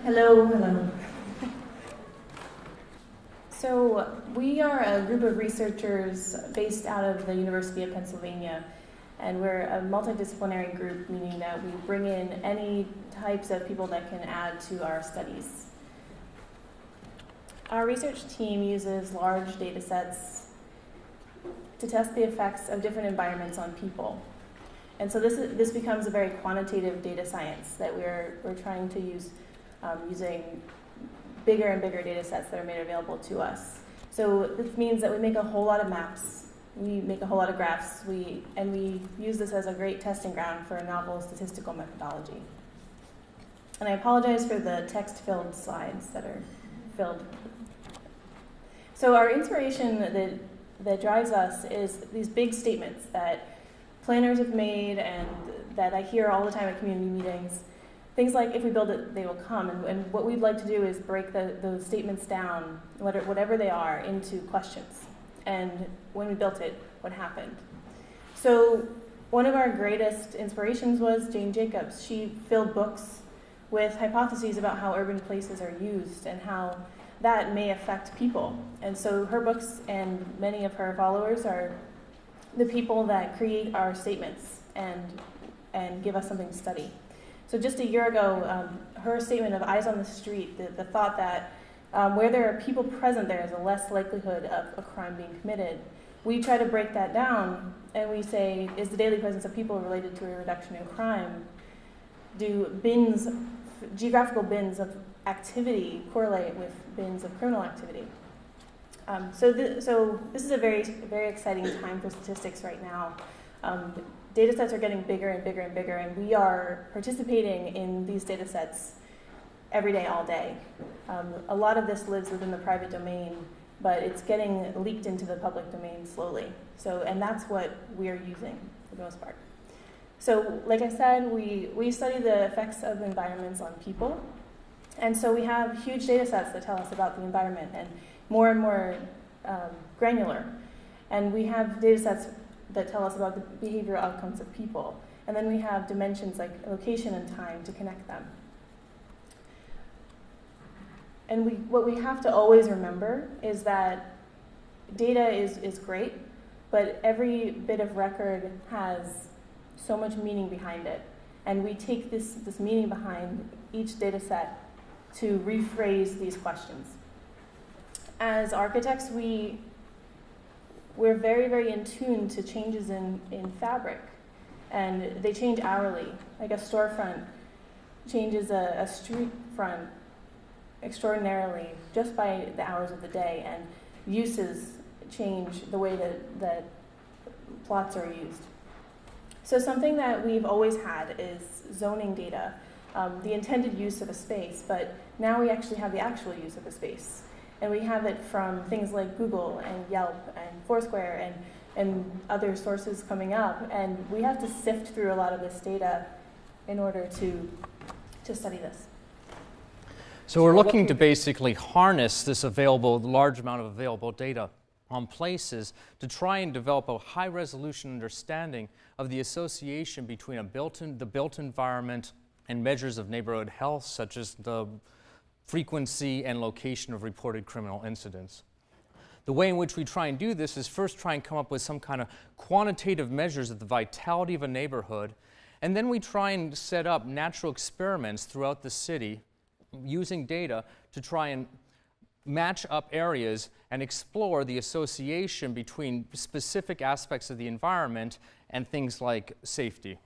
Hello, hello. So we are a group of researchers based out of the University of Pennsylvania, and we're a multidisciplinary group, meaning that we bring in any types of people that can add to our studies. Our research team uses large data sets to test the effects of different environments on people. And so this becomes a very quantitative data science that we're trying to use using bigger and bigger data sets that are made available to us. So this means that we make a whole lot of maps, we make a whole lot of graphs, and we use this as a great testing ground for a novel statistical methodology. And I apologize for the text-filled slides that are filled. So our inspiration that drives us is these big statements that planners have made and that I hear all the time at community meetings. Things like, if we build it, they will come. And what we'd like to do is break those statements down, whatever they are, into questions. And when we built it, what happened? So one of our greatest inspirations was Jane Jacobs. She filled books with hypotheses about how urban places are used and how that may affect people. And so her books and many of her followers are the people that create our statements and give us something to study. So just a year ago, her statement of eyes on the street, the thought that where there are people present, there is a less likelihood of a crime being committed. We try to break that down, and we say, is the daily presence of people related to a reduction in crime? Do geographical bins of activity correlate with bins of criminal activity? So this is a very, very exciting time for statistics right now. Data sets are getting bigger and bigger and bigger, and we are participating in these data sets every day, all day. A lot of this lives within the private domain, but it's getting leaked into the public domain slowly. And that's what we're using for the most part. So like I said, we study the effects of environments on people. And so we have huge data sets that tell us about the environment and more granular. And we have data sets that tell us about the behavioral outcomes of people. And then we have dimensions like location and time to connect them. And what we have to always remember is that data is great, but every bit of record has so much meaning behind it. And we take this meaning behind each data set to rephrase these questions. As architects, we're very, very in tune to changes in fabric, and they change hourly. Like a storefront changes a street front extraordinarily just by the hours of the day, and uses change the way that plots are used. So something that we've always had is zoning data, the intended use of a space, but now we actually have the actual use of a space. And we have it from things like Google and Yelp and Foursquare and other sources coming up. And we have to sift through a lot of this data in order to study this. So we're looking to basically harness this large amount of available data on places to try and develop a high-resolution understanding of the association between the built environment and measures of neighborhood health, such as the frequency and location of reported criminal incidents. The way in which we try and do this is first try and come up with some kind of quantitative measures of the vitality of a neighborhood, and then we try and set up natural experiments throughout the city using data to try and match up areas and explore the association between specific aspects of the environment and things like safety.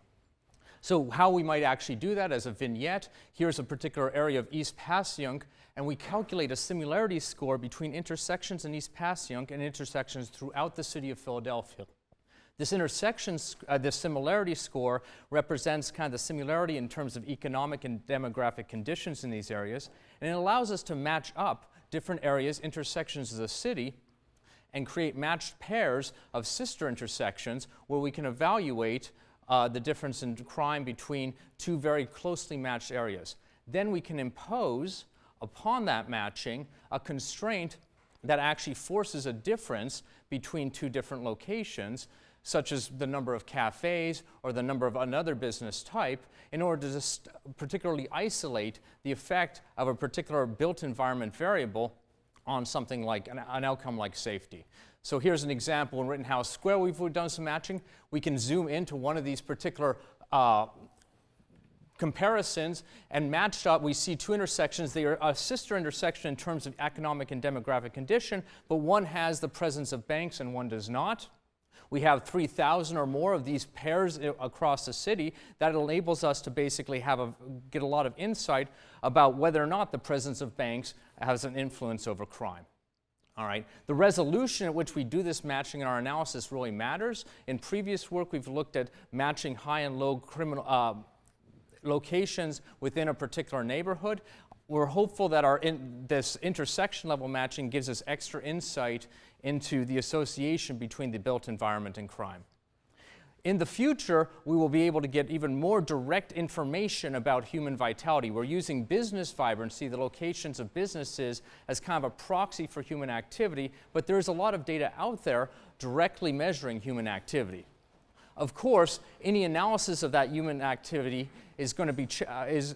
So how we might actually do that as a vignette, here's a particular area of East Passyunk, and we calculate a similarity score between intersections in East Passyunk and intersections throughout the city of Philadelphia. This this similarity score represents kind of the similarity in terms of economic and demographic conditions in these areas, and it allows us to match up different areas, intersections of the city, and create matched pairs of sister intersections where we can evaluate the difference in crime between two very closely matched areas. Then we can impose upon that matching a constraint that actually forces a difference between two different locations such as the number of cafes or the number of another business type, in order to just particularly isolate the effect of a particular built environment variable on something like an outcome like safety. So here's an example in Rittenhouse Square. We've done some matching. We can zoom into one of these particular comparisons and matched up. We see two intersections. They are a sister intersection in terms of economic and demographic condition, but one has the presence of banks and one does not. We have 3,000 or more of these pairs across the city. That enables us to basically get a lot of insight about whether or not the presence of banks has an influence over crime. All right. The resolution at which we do this matching in our analysis really matters. In previous work, we've looked at matching high and low criminal locations within a particular neighborhood. We're hopeful that this intersection level matching gives us extra insight into the association between the built environment and crime. In the future, we will be able to get even more direct information about human vitality. We're using business vibrancy, the locations of businesses, as kind of a proxy for human activity, but there's a lot of data out there directly measuring human activity. Of course, any analysis of that human activity is going to be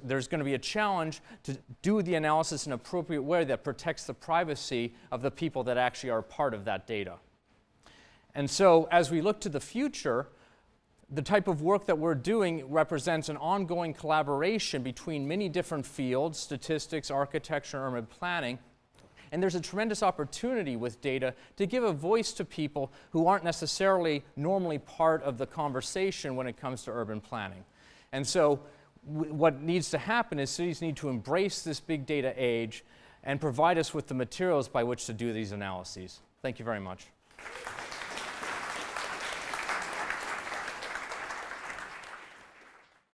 there's going to be a challenge to do the analysis in an appropriate way that protects the privacy of the people that actually are part of that data. And so, as we look to the future, the type of work that we're doing represents an ongoing collaboration between many different fields: statistics, architecture, urban planning. And there's a tremendous opportunity with data to give a voice to people who aren't necessarily normally part of the conversation when it comes to urban planning. And so what needs to happen is cities need to embrace this big data age and provide us with the materials by which to do these analyses. Thank you very much.